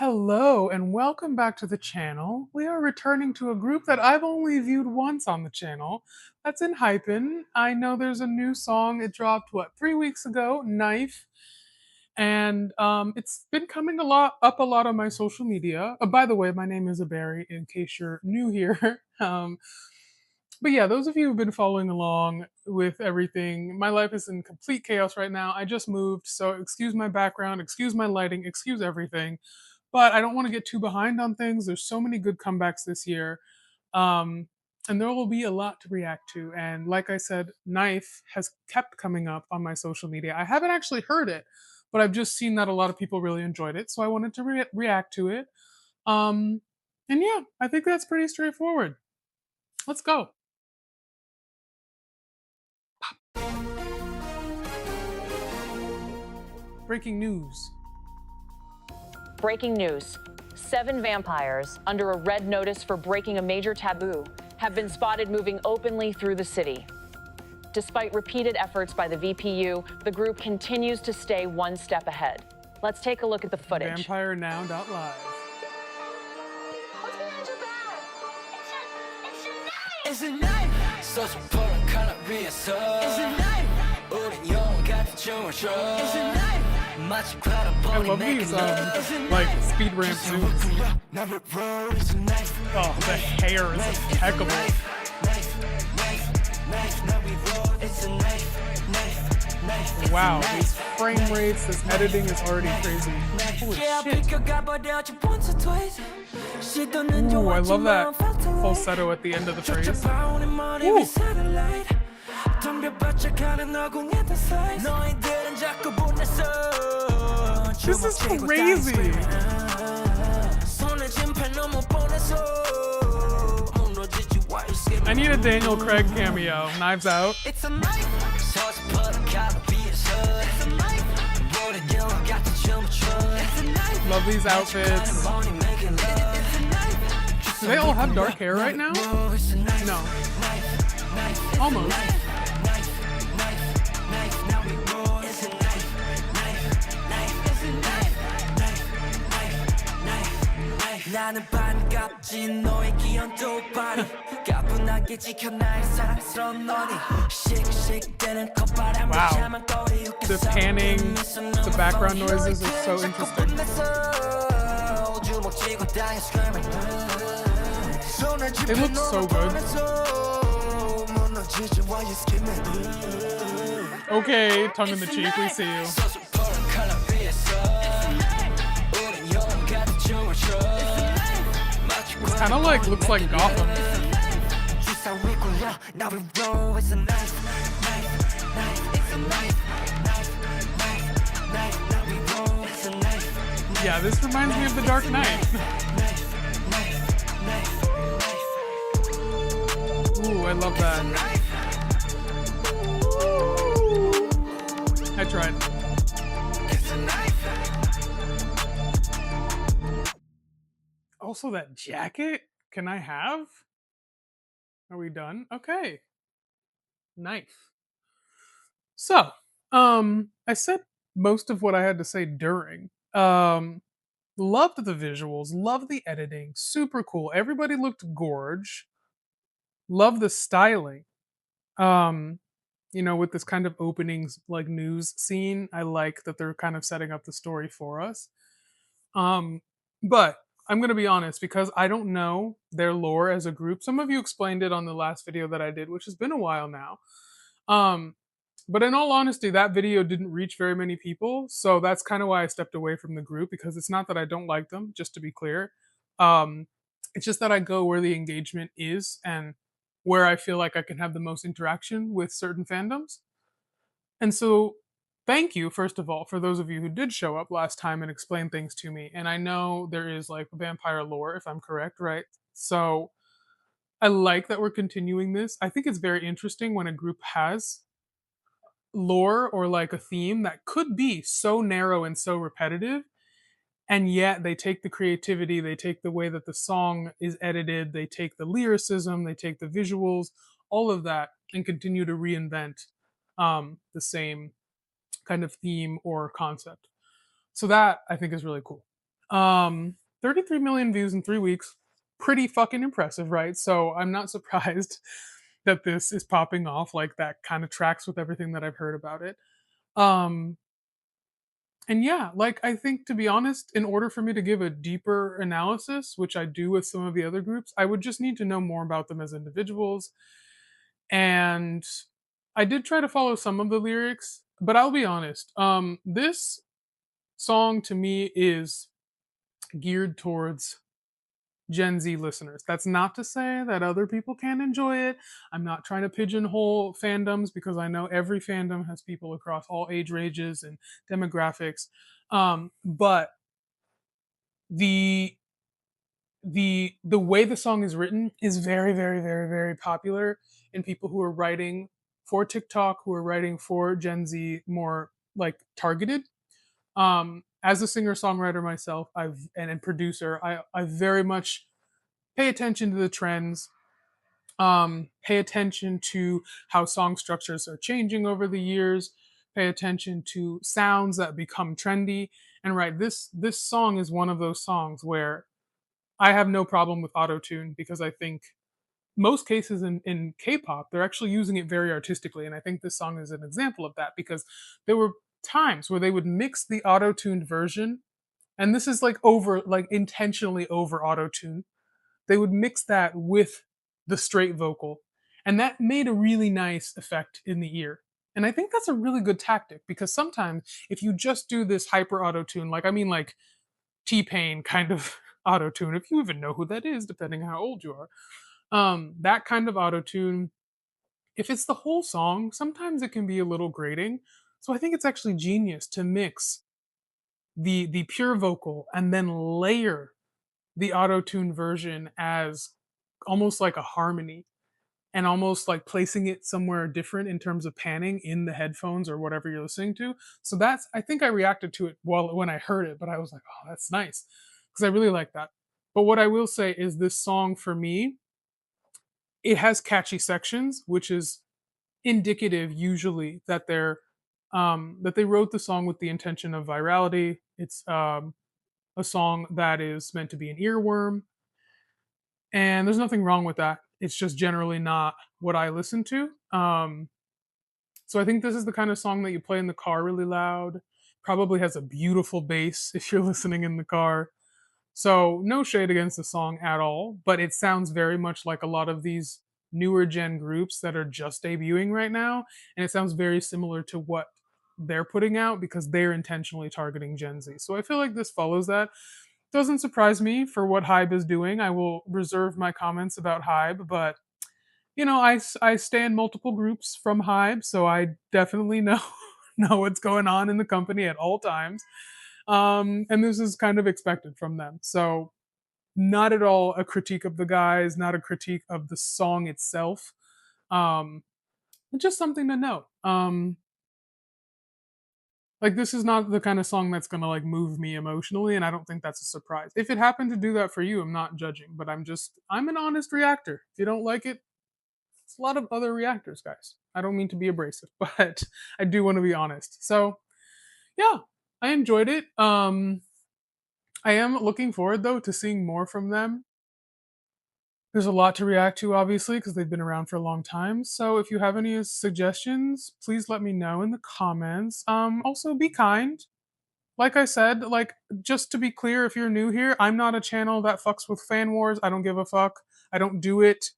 Hello and welcome back to the channel. We are returning to a group that I've only viewed once on the channel. That's ENHYPEN. I know there's a new song. It dropped 3 weeks ago, Knife, and it's been coming a lot on my social media. By the way, my name is Aberry. In case you're new here, but yeah, those of you who've been following along with everything, my life is in complete chaos right now. I just moved, so excuse my background, excuse my lighting, excuse everything. But I don't want to get too behind on things. There's so many good comebacks this year. Um, and there will be a lot to react to. And like I said, Knife has kept coming up on my social media. I haven't actually heard it, but I've just seen that a lot of people really enjoyed it. So I wanted to react to it. Um, and yeah, I think that's pretty straightforward. Let's go. Breaking news. Breaking news. 7 vampires, under a red notice for breaking a major taboo, have been spotted moving openly through the city. Despite repeated efforts by the VPU, the group continues to stay one step ahead. Let's take a look at the footage. VampireNow.live. It's a knife. 소주 포란 칼날 위에서. It's a knife. 우린 영원 같은 춤을 춰. It's a knife. 마치 I love these like speed ramp moves. Oh, the hair is impeccable. Wow, these frame rates, this editing is already crazy. Holy shit. Ooh, I love that falsetto at the end of the phrase. Ooh. This is crazy. I need a Daniel Craig cameo. Knives Out. Love these outfits. Do they all have dark hair right now? No. Almost. 나는 반갑지 너의 귀여운 똑바리 가뿐하게 지켜 나의 사랑스러운 너니 씩씩대는 콧바람을 참은 거리 The panning, the background noises are so interesting. They look so good. Okay, tongue in the cheek, we see you. It's kind of like, looks like Gotham. Yeah, this reminds me of The Dark Knight. Ooh, I love that. I tried. Also, that jacket, can I have? Are we done? Okay. Knife. So, I said most of what I had to say during. Loved the visuals, loved the editing, super cool. Everybody looked gorge. Love the styling. With this kind of openings like news scene, I like that they're kind of setting up the story for us. But I'm going to be honest because I don't know their lore as a group. Some of you explained it on the last video that I did, which has been a while now. But in all honesty, that video didn't reach very many people. So that's kind of why I stepped away from the group, because it's not that I don't like them, just to be clear. It's just that I go where the engagement is and where I feel like I can have the most interaction with certain fandoms. And so thank you, first of all, for those of you who did show up last time and explain things to me. And I know there is like vampire lore, if I'm correct, right? So I like that we're continuing this. I think it's very interesting when a group has lore or like a theme that could be so narrow and so repetitive, and yet they take the creativity, they take the way that the song is edited, they take the lyricism, they take the visuals, all of that, and continue to reinvent the same kind of theme or concept. So that I think is really cool. 33 million views in 3 weeks. Pretty fucking impressive, right? So I'm not surprised that this is popping off. Like that kind of tracks with everything that I've heard about it. Um, and yeah, like I think to be honest, in order for me to give a deeper analysis, which I do with some of the other groups, I would just need to know more about them as individuals. And I did try to follow some of the lyrics, but I'll be honest. This song to me is geared towards Gen Z listeners. That's not to say that other people can't enjoy it. I'm not trying to pigeonhole fandoms because I know every fandom has people across all age ranges and demographics. But the the way the song is written is very, very, very, very popular in people who are writing for TikTok, who are writing for Gen Z, more like targeted. As a singer songwriter myself, and producer, I very much pay attention to the trends, pay attention to how song structures are changing over the years, pay attention to sounds that become trendy. And right, this song is one of those songs where I have no problem with autotune because I think most cases in K-pop, they're actually using it very artistically. And I think this song is an example of that because there were times where they would mix the auto-tuned version, and this is like over, like intentionally over auto-tune. They would mix that with the straight vocal, and that made a really nice effect in the ear. And I think that's a really good tactic because sometimes if you just do this hyper auto tune, like I mean like T-Pain kind of auto tune, if you even know who that is, depending on how old you are, that kind of auto tune, if it's the whole song, sometimes it can be a little grating. So I think it's actually genius to mix the pure vocal and then layer the auto tune version as almost like a harmony, and almost like placing it somewhere different in terms of panning in the headphones or whatever you're listening to. So that's, I think I reacted to it while when I heard it, but I was like, oh, that's nice because I really like that. But what I will say is this song for me, it has catchy sections, which is indicative usually that they wrote the song with the intention of virality. It's a song that is meant to be an earworm, and there's nothing wrong with that. It's just generally not what I listen to. So I think this is the kind of song that you play in the car really loud. Probably has a beautiful bass if you're listening in the car. So no shade against the song at all, but it sounds very much like a lot of these newer gen groups that are just debuting right now, and it sounds very similar to what they're putting out because they're intentionally targeting Gen Z. So I feel like this follows that. Doesn't surprise me for what Hybe is doing. I will reserve my comments about Hybe, but I stand multiple groups from Hybe, so I definitely know know what's going on in the company at all times. And this is kind of expected from them. So not at all a critique of the guys, not a critique of the song itself. Um, just something to know. Like this is not the kind of song that's gonna like move me emotionally, and I don't think that's a surprise. If it happened to do that for you, I'm not judging, but I'm an honest reactor. If you don't like it, it's a lot of other reactors, guys. I don't mean to be abrasive, but I do want to be honest. So yeah, I enjoyed it. I am looking forward though to seeing more from them. There's a lot to react to, obviously, because they've been around for a long time. So if you have any suggestions, please let me know in the comments. Also, be kind. Like I said, like just to be clear, if you're new here, I'm not a channel that fucks with fan wars. I don't give a fuck. I don't do it.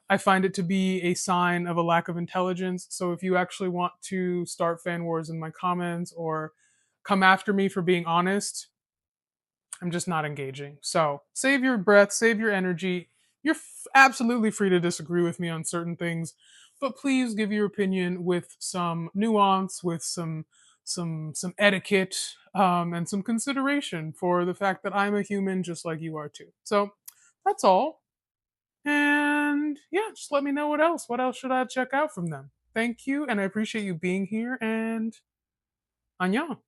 I find it to be a sign of a lack of intelligence. So if you actually want to start fan wars in my comments or come after me for being honest, I'm just not engaging. So save your breath, save your energy. You're absolutely free to disagree with me on certain things, but please give your opinion with some nuance, with some etiquette, and some consideration for the fact that I'm a human just like you are too. So that's all. And yeah, just let me know what else. What else should I check out from them? Thank you, and I appreciate you being here. And Anya.